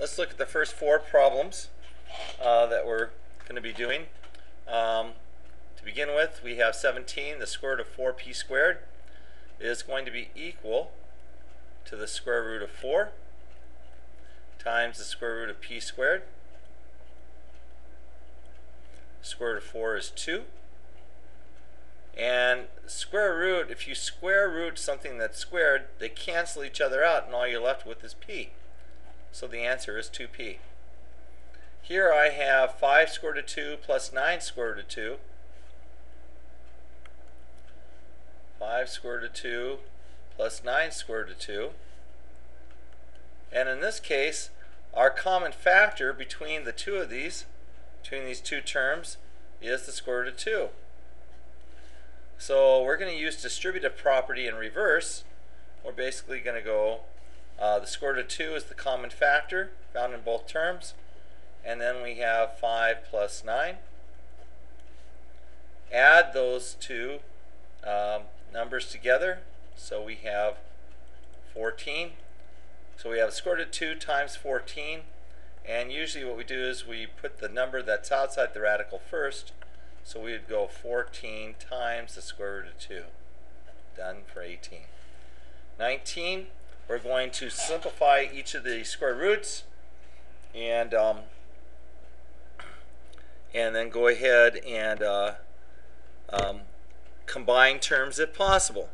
let's look at the first four problems that we're going to be doing. To begin with, we have 17. The square root of 4p squared is going to be equal to the square root of 4 times the square root of p squared. Square root of 4 is 2. And square root, if you square root something that's squared, they cancel each other out, and all you're left with is p. So the answer is 2p. Here I have 5 square root of 2 plus 9 square root of 2. 5 square root of 2 plus 9 square root of 2. And in this case, our common factor between the two of these, between these two terms, is the square root of 2. So we're going to use distributive property in reverse. We're basically going to go, the square root of 2 is the common factor found in both terms. And then we have 5 plus 9. Add those two numbers together. So we have 14. So we have square root of 2 times 14. And usually what we do is we put the number that's outside the radical first. So we would go 14 times the square root of 2. Done for 18. 19, we're going to simplify each of the square roots and then go ahead and combine terms if possible.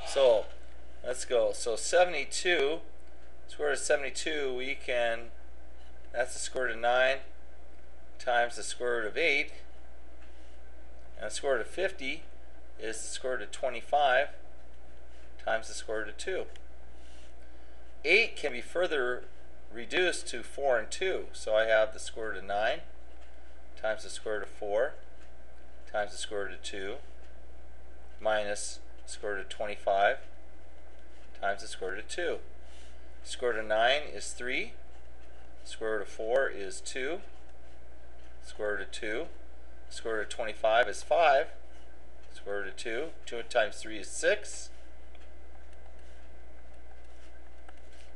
So let's go. So 72, square root of 72, we can, that's the square root of 9 times the square root of 8. And the square root of 50 is the square root of 25 times the square root of 2. 8 can be further reduced to 4 and 2. So I have the square root of 9 times the square root of 4 times the square root of 2 minus the square root of 25 times the square root of 2. Square root of 9 is 3. Square root of 4 is 2. Square root of 2. Square root of 25 is 5. Square root of 2. 2 times 3 is 6.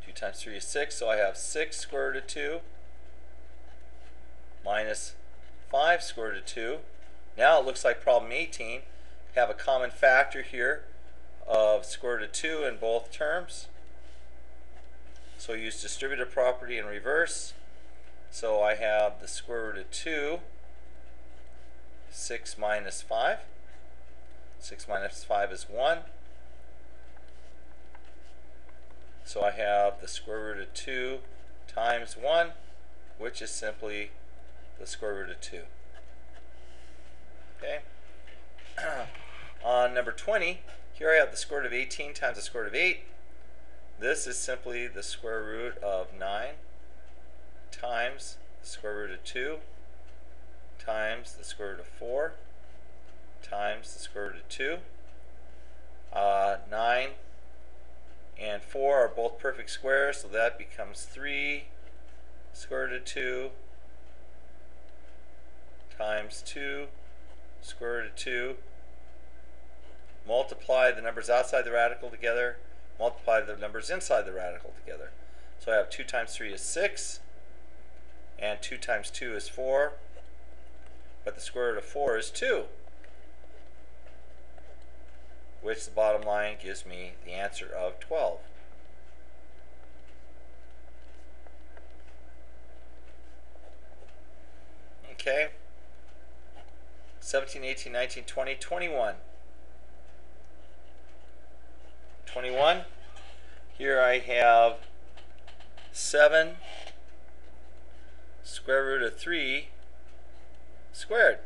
2 times 3 is 6. So I have 6 square root of 2 minus 5 square root of 2. Now it looks like problem 18. Have a common factor here of square root of 2 in both terms. So use distributive property in reverse. So I have the square root of 2, 6 minus 5. 6 minus 5 is 1. So I have the square root of 2 times 1, which is simply the square root of 2. Okay. On number 20, here I have the square root of 18 times the square root of 8. This is simply the square root of 9 times the square root of 2 times the square root of 4 times the square root of 2. 9 and 4 are both perfect squares, so that becomes 3 square root of 2 times 2 square root of 2. Multiply the numbers outside the radical together. Multiply the numbers inside the radical together. So I have 2 times 3 is 6, and 2 times 2 is 4, but the square root of 4 is 2, which the bottom line gives me the answer of 12. Okay. 17, 18, 19, 20, 21. 21, here I have 7 square root of 3 squared.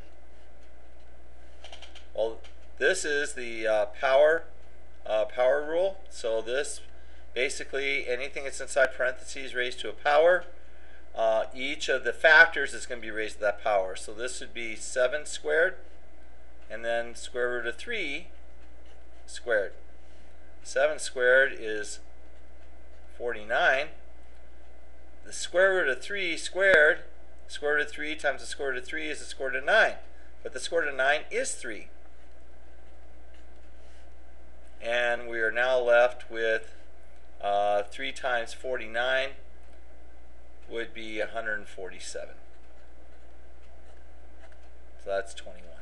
Well, this is the power rule. So this basically anything that's inside parentheses raised to a power. Each of the factors is going to be raised to that power. So this would be 7 squared and then square root of 3 squared. 7 squared is 49. The square root of 3 squared, square root of 3 times the square root of 3 is the square root of 9. But the square root of 9 is 3. And we are now left with 3 times 49 would be 147. So that's 21.